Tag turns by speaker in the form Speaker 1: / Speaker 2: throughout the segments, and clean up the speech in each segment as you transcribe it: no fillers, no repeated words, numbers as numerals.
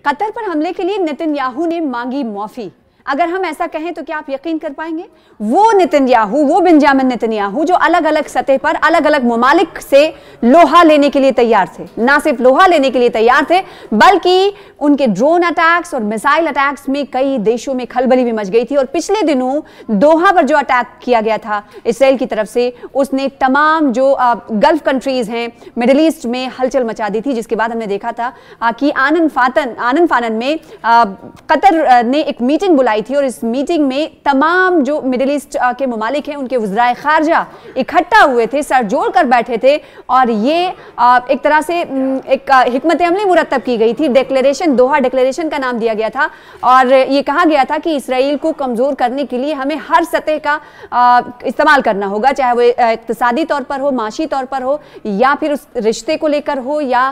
Speaker 1: Qatar पर हमले के लिए नेतन्याहू ने मांगी माफी। अगर हम ऐसा कहें तो क्या आप यकीन कर पाएंगे? वो नेतन्याहू, वो बेंजामिन नेतन्याहू जो अलग अलग सतह पर अलग अलग ममालिक से लोहा लेने के लिए तैयार थे, ना सिर्फ लोहा लेने के लिए तैयार थे बल्कि उनके ड्रोन अटैक्स और मिसाइल अटैक्स में कई देशों में खलबली भी मच गई थी। और पिछले दिनों दोहा पर जो अटैक किया गया था इसराइल की तरफ से, उसने तमाम जो गल्फ कंट्रीज हैं, मिडिल ईस्ट में हलचल मचा दी थी, जिसके बाद हमने देखा था कि आनन फानन में कतर ने एक मीटिंग बुलाई थी और इस मीटिंग में तमाम जो मिडिल ईस्ट के ममालिक हैं उनके वज़राए खारजा इकट्ठा हुए थे, सर जोड़ कर बैठे थे और ये एक तरह से एक हिकमत अमली मुरतब की गई थी। डिक्लेरेशन, दोहा डिक्लेरेशन का नाम दिया गया था और ये कहा गया था कि इसराइल को कमज़ोर करने के लिए हमें हर सतह का इस्तेमाल करना होगा, चाहे वो इक्तिसादी तौर पर हो, माशी तौर पर हो, या फिर उस रिश्ते को लेकर हो, या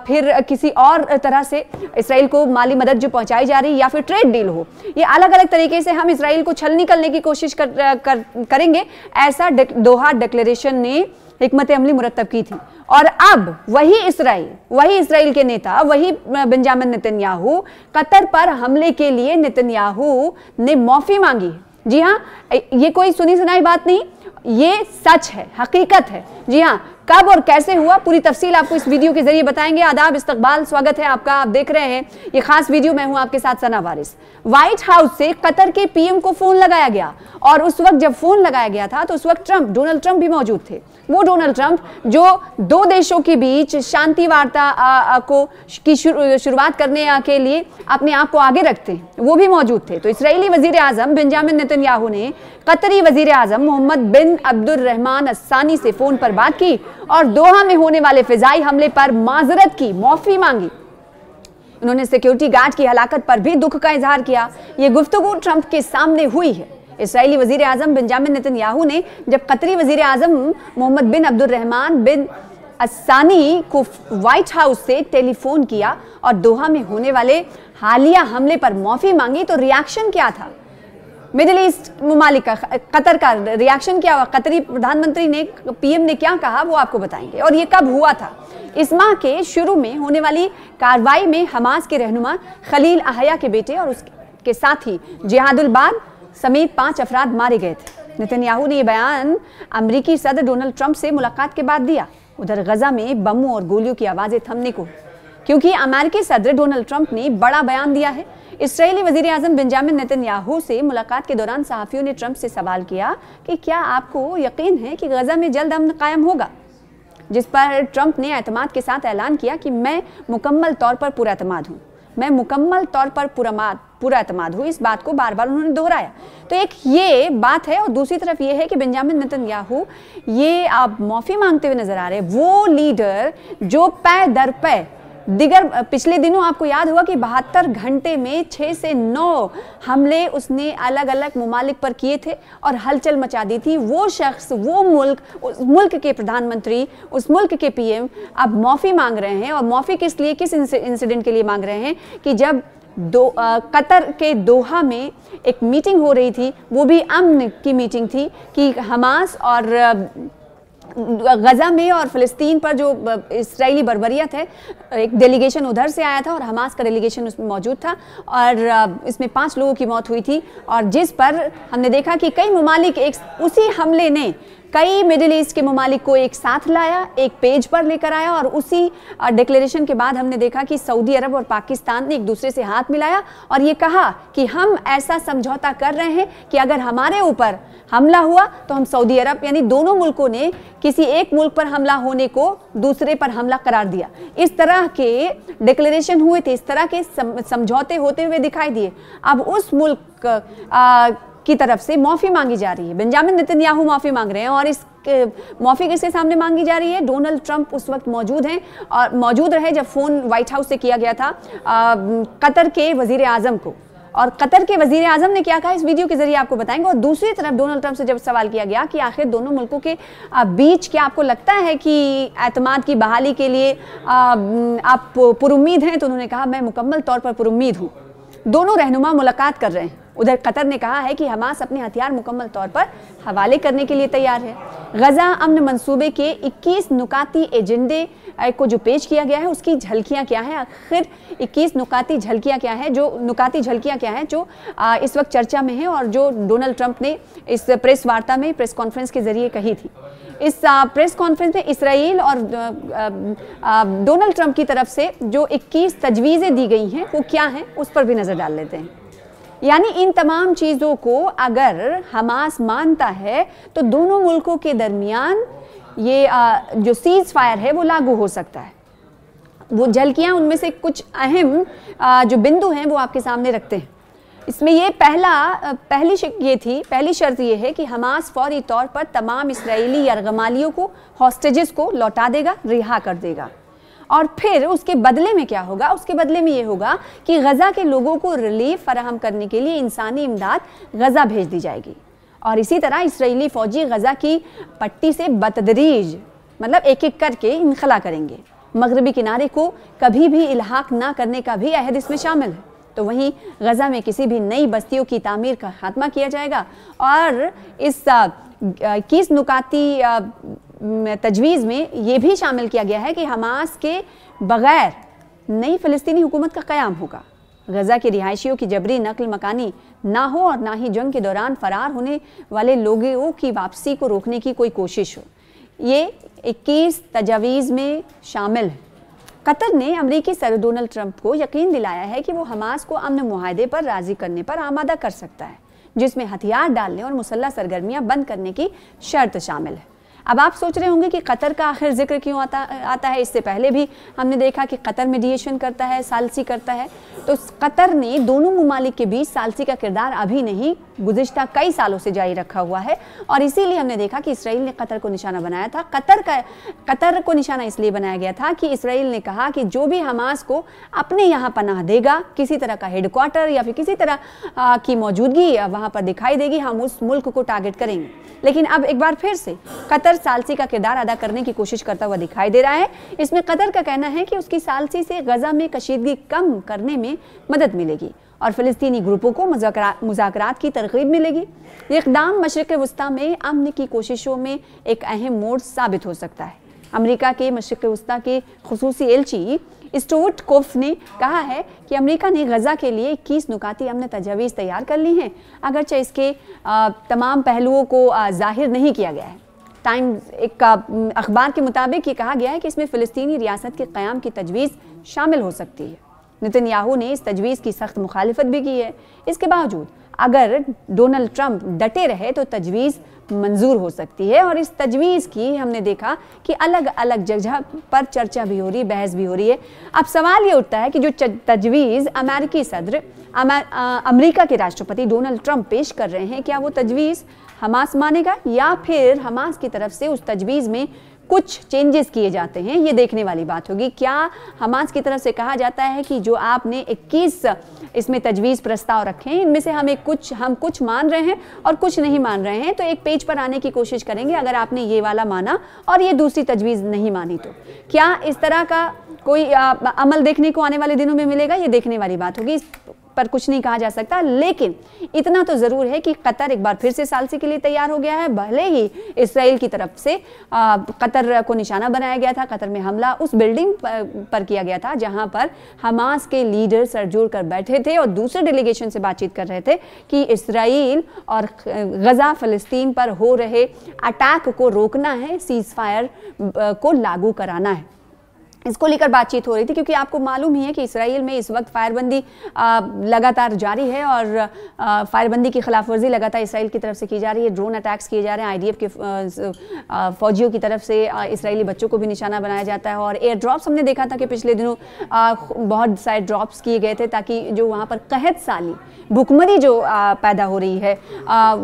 Speaker 1: फिर किसी और तरह से इसराइल को माली मदद जो पहुंचाई जा रही, या फिर ट्रेड डील हो। ये अलग अलग तरीके से हम इसराइल को छल निकलने की कोशिश करेंगे, ऐसा दोहा डिक्लेरेशन ने हिकमत अमली मुरतब की थी। और अब वही इसराइल के नेता, वही बेंजामिन नेतन्याहू, कतर पर हमले के लिए नेतन्याहू ने माफी मांगी। जी हाँ, ये कोई सुनी सुनाई बात नहीं, ये सच है, हकीकत है। जी हाँ, कब और कैसे हुआ पूरी तफसील आपको इस वीडियो के जरिए बताएंगे। आदाब, इस्तकबाल, स्वागत है आपका। आप देख रहे हैं ये खास वीडियो, मैं हूं आपके साथ सना वारिस। व्हाइट हाउस से कतर के पीएम को फोन लगाया गया और उस वक्त जब फोन लगाया गया था तो उस वक्त डोनाल्ड ट्रंप भी मौजूद थे। वो डोनाल्ड ट्रंप जो दो देशों के बीच शांति वार्ता की शुरुआत करने के लिए अपने आप को आगे रखते हैं, वो भी मौजूद थे। तो इस्राएली वजीर आजम बेंजामिन नेतन्याहू ने कतरी वजीर आजम मोहम्मद बिन अब्दुर्रहमान अस्सानी से फोन पर बात की और दोहा में होने वाले फिजाई हमले पर माजरत की, माफी मांगी। उन्होंने सिक्योरिटी गार्ड की हलाकत पर भी दुख का इजहार किया। ये गुफ्तगू ट्रंप के सामने हुई है। इसराइली वजीर आजम बेंजामिन नेतन्याहू ने जब कतरी वजीर आजम मोहम्मद बिन अब्दुर्रहमान बिन अस्सानी को व्हाइट हाउस से टेलीफोन किया और दोहा में होने वाले हालिया हमले पर माफी मांगी तो रिएक्शन क्या था? मिडिल ईस्ट ममालिक का, कतर का रिएक्शन क्या हुआ? कतरी प्रधानमंत्री ने, पीएम ने क्या कहा वो आपको बताएंगे। और ये कब हुआ था? इस माह के शुरू में होने वाली कार्रवाई में हमास के रहनुमा खलील अहया के बेटे और उसके साथी जिहादुल बाद समेत 5 अफराद मारे गए थे। नेतन्याहू ने यह बयान अमेरिकी सदर डोनाल्ड ट्रंप से मुलाकात के बाद दिया। उधर गजा में बमों और गोलियों की आवाजें थमने को, क्योंकि अमेरिकी सदर डोनाल्ड ट्रंप ने बड़ा बयान दिया है। इसराइली वजीर आजम बेंजामिन नेतन्याहू से मुलाकात के दौरान सहाफियों ने ट्रंप से सवाल किया कि क्या आपको यकीन है कि गजा में जल्द अमन कायम होगा, जिस पर ट्रंप ने एतमाद के साथ ऐलान किया कि मैं मुकम्मल तौर पर पुरएतमाद हूँ, मैं मुकम्मल तौर पर पूरा एतमाद हूँ। इस बात को बार बार उन्होंने दोहराया। तो एक ये बात है और दूसरी तरफ ये है कि बेंजामिन नेतन्याहू ये आप माफी मांगते हुए नजर आ रहे हैं। वो लीडर जो पै दर पै दिगर, पिछले दिनों आपको याद होगा कि 72 घंटे में 6 से 9 हमले उसने अलग अलग ममालिक पर किए थे और हलचल मचा दी थी। वो शख्स, वो मुल्क, उस मुल्क के प्रधानमंत्री, उस मुल्क के पीएम अब माफ़ी मांग रहे हैं। और माफ़ी किस लिए, किस इंसिडेंट के लिए मांग रहे हैं? कि जब कतर के दोहा में एक मीटिंग हो रही थी, वो भी अमन की मीटिंग थी कि हमास और गजा में और फ़लस्तीन पर जो इसराइली बर्बरियत है, एक डेलीगेशन उधर से आया था और हमास का डेलीगेशन उसमें मौजूद था और इसमें 5 लोगों की मौत हुई थी। और जिस पर हमने देखा कि कई ममालिक, उसी हमले ने कई मिडिल ईस्ट के ममालिक को एक साथ लाया, एक पेज पर लेकर आया। और उसी डिक्लेरेशन के बाद हमने देखा कि सऊदी अरब और पाकिस्तान ने एक दूसरे से हाथ मिलाया और ये कहा कि हम ऐसा समझौता कर रहे हैं कि अगर हमारे ऊपर हमला हुआ तो हम सऊदी अरब, यानी दोनों मुल्कों ने किसी एक मुल्क पर हमला होने को दूसरे पर हमला करार दिया। इस तरह के डिक्लेरेशन हुए थे, इस तरह के समझौते होते हुए दिखाई दिए। अब उस मुल्क की तरफ से माफी मांगी जा रही है। बेंजामिन नेतन्याहू माफी मांग रहे हैं और इस माफी किसके सामने मांगी जा रही है? डोनाल्ड ट्रंप उस वक्त मौजूद हैं और मौजूद रहे जब फोन व्हाइट हाउस से किया गया था कतर के वजीर आजम को। और कतर के वजीर आजम ने क्या कहा इस वीडियो के जरिए आपको बताएंगे। और दूसरी तरफ डोनाल्ड ट्रंप से जब सवाल किया गया कि आखिर दोनों मुल्कों के बीच क्या आपको लगता है कि एतमाद की बहाली के लिए आप पुरुम्मीद हैं, तो उन्होंने कहा मैं मुकम्मल तौर पर पुरुम्मीद हूँ। दोनों रहनुमा मुलाकात कर रहे हैं। उधर कतर ने कहा है कि हमास अपने हथियार मुकम्मल तौर पर हवाले करने के लिए तैयार है। गजा अमन मंसूबे के 21 नुकाती एजेंडे को जो पेश किया गया है उसकी झलकियां क्या है, आखिर 21 नुकाती झलकियां क्या है जो इस वक्त चर्चा में है और जो डोनाल्ड ट्रंप ने इस प्रेस वार्ता में, प्रेस कॉन्फ्रेंस के जरिए कही थी। इस प्रेस कॉन्फ्रेंस में इसराइल और डोनाल्ड ट्रंप की तरफ से जो 21 तजवीज़ें दी गई हैं वो क्या हैं, उस पर भी नज़र डाल लेते हैं। यानी इन तमाम चीज़ों को अगर हमास मानता है तो दोनों मुल्कों के दरमियान ये जो सीज फायर है वो लागू हो सकता है। वो झलकियाँ उनमें से कुछ अहम जो बिंदु हैं वो आपके सामने रखते हैं। इसमें ये पहली शर्त ये है कि हमास फौरी तौर पर तमाम इस्राएली यरगमालियों को, हॉस्टेजेस को लौटा देगा, रिहा कर देगा। और फिर उसके बदले में क्या होगा? उसके बदले में ये होगा कि गजा के लोगों को रिलीफ फराहम करने के लिए इंसानी इमदाद गजा भेज दी जाएगी। और इसी तरह इस्राएली फौजी गजा की पट्टी से बतदरीज मतलब एक एक करके इनखला करेंगे। मगरबी किनारे को कभी भी इल्हाक ना करने का भी अहद इसमें शामिल है। तो वहीं गजा में किसी भी नई बस्तियों की तामीर का खात्मा किया जाएगा। और इस 21 नुकाती तजवीज़ में ये भी शामिल किया गया है कि हमास के बगैर नई फ़लस्तीनी हुकूमत का क़याम होगा। गजा के रिहायशियों की जबरी नकल मकानी ना हो और ना ही जंग के दौरान फ़रार होने वाले लोगों की वापसी को रोकने की कोई कोशिश हो। ये 21 तजावीज़ में शामिल है। कतर ने अमरीकी सदर डोनाल्ड ट्रंप को यकीन दिलाया है कि वो हमास को अमन मुआहदे पर राज़ी करने पर आमादा कर सकता है, जिसमें हथियार डालने और मुसल्लह सरगर्मियां बंद करने की शर्त शामिल है। अब आप सोच रहे होंगे कि कतर का आखिर जिक्र क्यों आता है। इससे पहले भी हमने देखा कि कतर मीडिएशन करता है, सालसी करता है। तो कतर ने दोनों मुमालिक के बीच सालसी का किरदार अभी नहीं, गुज़िश्ता कई सालों से जारी रखा हुआ है। और इसीलिए हमने देखा कि इसराइल ने कतर को निशाना बनाया था। कतर को निशाना इसलिए बनाया गया था कि इसराइल ने कहा कि जो भी हमास को अपने यहाँ पनाह देगा, किसी तरह का हेडक्वार्टर या फिर किसी तरह की मौजूदगी वहाँ पर दिखाई देगी, हम उस मुल्क को टारगेट करेंगे। लेकिन अब एक बार फिर से कतर सालसी का किरदार अदा करने की कोशिश करता हुआ दिखाई दे रहा है। इसमें कतर का कहना है कि उसकी सालसी से गजा में कशीदगी कम करने में मदद मिलेगी और फ़लस्तीनी ग्रुपों को मुज़ाकरात की तरग़ीब मिलेगी। ये इक़दाम मशरिक़ वस्ता में अमन की कोशिशों में एक अहम मोड़ साबित हो सकता है। अमेरिका के मशरिक़ वस्ता के खुसूसी एलची स्टुअर्ट कोफ ने कहा है कि अमेरिका ने गजा के लिए 21 नुकाती अमन तजावीज़ तैयार कर ली हैं, अगरचे इसके तमाम पहलुओं को जाहिर नहीं किया गया है। टाइम्स एक अखबार के मुताबिक ये कहा गया है कि इसमें फ़लस्तीनी रियासत के क़याम की तजवीज़ शामिल हो सकती है। नेतन्याहू ने इस तजवीज़ की सख्त मुखालिफत भी की है। इसके बावजूद अगर डोनाल्ड ट्रंप डटे रहे तो तजवीज़ मंजूर हो सकती है। और इस तजवीज़ की हमने देखा कि अलग अलग जगह पर चर्चा भी हो रही, बहस भी हो रही है। अब सवाल ये उठता है कि जो तजवीज़ अमेरिकी सदर अमेरिका के राष्ट्रपति डोनाल्ड ट्रंप पेश कर रहे हैं, क्या वो तजवीज़ हमास मानेगा या फिर हमास की तरफ से उस तजवीज़ में कुछ चेंजेस किए जाते हैं? ये देखने वाली बात होगी। क्या हमास की तरफ से कहा जाता है कि जो आपने 21 इसमें तजवीज़ प्रस्ताव रखे हैं, इनमें से हम कुछ मान रहे हैं और कुछ नहीं मान रहे हैं, तो एक पेज पर आने की कोशिश करेंगे अगर आपने ये वाला माना और ये दूसरी तजवीज़ नहीं मानी तो। क्या इस तरह का कोई अमल देखने को आने वाले दिनों में मिलेगा? ये देखने वाली बात होगी। इस पर कुछ नहीं कहा जा सकता, लेकिन इतना तो ज़रूर है कि कतर एक बार फिर से सालसी के लिए तैयार हो गया है। भले ही इसराइल की तरफ से कतर को निशाना बनाया गया था। कतर में हमला उस बिल्डिंग पर किया गया था जहां पर हमास के लीडर सर जोड़ कर बैठे थे और दूसरे डेलीगेशन से बातचीत कर रहे थे कि इसराइल और गजा फ़लस्तीन पर हो रहे अटैक को रोकना है, सीज़ फायर को लागू कराना है। इसको लेकर बातचीत हो रही थी क्योंकि आपको मालूम ही है कि इसराइल में इस वक्त फायरबंदी लगातार जारी है और फायरबंदी की खिलाफ वर्जी लगातार इसराइल की तरफ से की जा रही है। ड्रोन अटैक्स किए जा रहे हैं। आईडीएफ के फौजियों की तरफ से इसराइली बच्चों को भी निशाना बनाया जाता है। और एयर ड्रॉप्स हमने देखा था कि पिछले दिनों बहुत सारे ड्रॉप्स किए गए थे ताकि जो वहाँ पर कहत साली भुखमरी जो पैदा हो रही है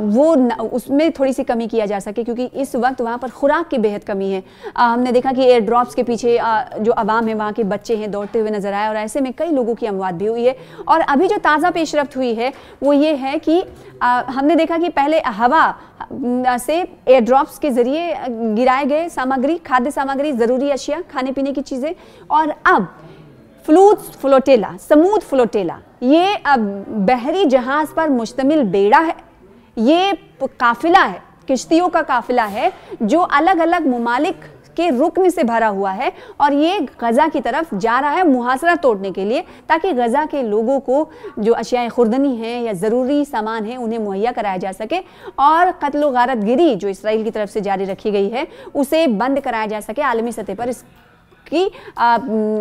Speaker 1: वो उसमें थोड़ी सी कमी किया जा सके, क्योंकि इस वक्त वहाँ पर खुराक की बेहद कमी है। हमने देखा कि एयर ड्रॉप्स के पीछे जो अवाम है, वहाँ के बच्चे हैं, दौड़ते हुए नजर आए और ऐसे में कई लोगों की अमवात भी हुई है। और अभी जो ताज़ा पेशरफ्त हुई है वो ये है कि हमने देखा कि पहले हवा से एयर ड्रॉप्स के जरिए गिराए गए सामग्री, खाद्य सामग्री, ज़रूरी अशिया, खाने पीने की चीज़ें, और अब फ्लोटेला, समूद फ्लोटेला, ये बहरी जहाज पर मुश्तमिल बेड़ा है। ये काफिला है, किश्तियों का काफिला है जो अलग अलग मुमालिक के रुकन से भरा हुआ है और ये गजा की तरफ जा रहा है मुहासरा तोड़ने के लिए, ताकि गजा के लोगों को जो अशियाए खुर्दनी हैं या ज़रूरी सामान है उन्हें मुहैया कराया जा सके और कत्ल व गारतगिरी जो इसराइल की तरफ से जारी रखी गई है उसे बंद कराया जा सके, आलमी सतह पर की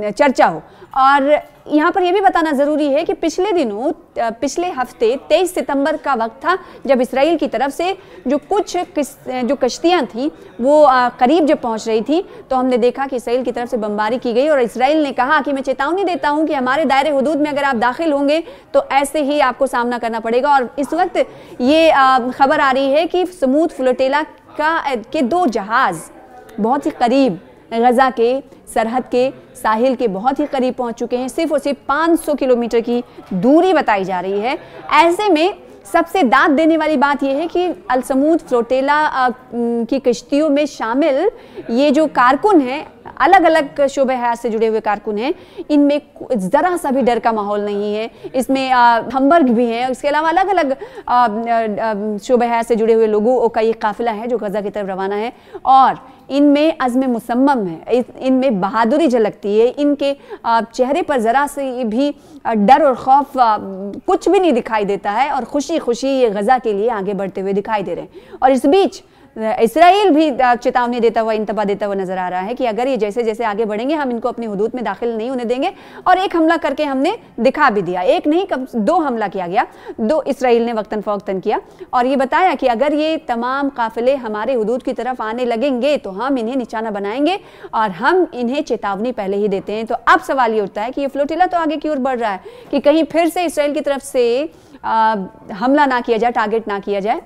Speaker 1: चर्चा हो। और यहाँ पर यह भी बताना ज़रूरी है कि पिछले हफ्ते 23 सितंबर का वक्त था जब इसराइल की तरफ से जो कश्तियाँ थीं वो करीब जब पहुँच रही थी तो हमने देखा कि इसराइल की तरफ से बमबारी की गई और इसराइल ने कहा कि मैं चेतावनी देता हूँ कि हमारे दायरे हुदूद में अगर आप दाखिल होंगे तो ऐसे ही आपको सामना करना पड़ेगा। और इस वक्त ये खबर आ रही है कि समूद फ्लोटेला के 2 जहाज़ बहुत ही करीब गजा के सरहद के साहिल के बहुत ही करीब पहुंच चुके हैं। सिर्फ और सिर्फ 500 किलोमीटर की दूरी बताई जा रही है। ऐसे में सबसे दाद देने वाली बात यह है कि अल समूद फ्लोटेला की कश्तियों में शामिल ये जो कारकुन हैं, अलग अलग शोबे हयात से जुड़े हुए कारकुन हैं, इनमें ज़रा सा भी डर का माहौल नहीं है। इसमें हमबर्ग भी हैं, इसके अलावा अलग अलग शोबे हयात से जुड़े हुए लोगों का ये काफिला है जो गजा की तरफ रवाना है और इनमें अज़्म मुसम्मम है, इनमें बहादुरी झलकती है, इनके चेहरे पर ज़रा से भी डर और खौफ कुछ भी नहीं दिखाई देता है और खुशी खुशी ये गजा के लिए आगे बढ़ते हुए दिखाई दे रहे हैं। और इस बीच इसराइल भी चेतावनी देता हुआ, इंतबा देता हुआ नजर आ रहा है कि अगर ये जैसे जैसे आगे बढ़ेंगे हम इनको अपनी हुदूद में दाखिल नहीं होने देंगे। और एक हमला करके हमने दिखा भी दिया, एक नहीं कब 2 हमला किया गया, 2 इसराइल ने वक्तन फ़वक्तन किया और ये बताया कि अगर ये तमाम काफिले हमारे हुदूद की तरफ आने लगेंगे तो हम इन्हें निशाना बनाएंगे और हम इन्हें चेतावनी पहले ही देते हैं। तो अब सवाल ये उठता है कि ये फ्लोटिला तो आगे की ओर बढ़ रहा है कि कहीं फिर से इसराइल की तरफ से हमला ना किया जाए, टारगेट ना किया जाए,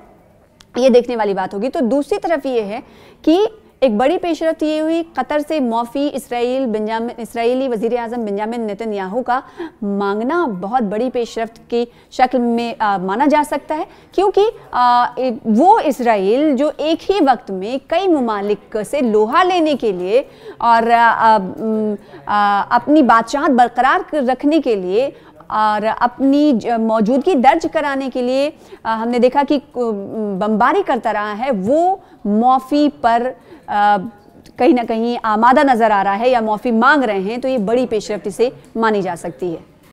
Speaker 1: ये देखने वाली बात होगी। तो दूसरी तरफ ये है कि एक बड़ी पेशरफ्त ये हुई, कतर से मौफी इसराइली वज़ीर आज़म बेंजामिन नेतन्याहू का मांगना बहुत बड़ी पेशरफ्त की शक्ल में माना जा सकता है, क्योंकि वो इसराइल जो एक ही वक्त में कई मुमालिक से लोहा लेने के लिए और अपनी बादशाहत बरकरार रखने के लिए और अपनी मौजूदगी दर्ज कराने के लिए हमने देखा कि बमबारी करता रहा है, वो मौफ़ी पर कहीं ना कहीं आमादा नज़र आ रहा है या मौफ़ी मांग रहे हैं। तो ये बड़ी पेशरफ्ती से मानी जा सकती है।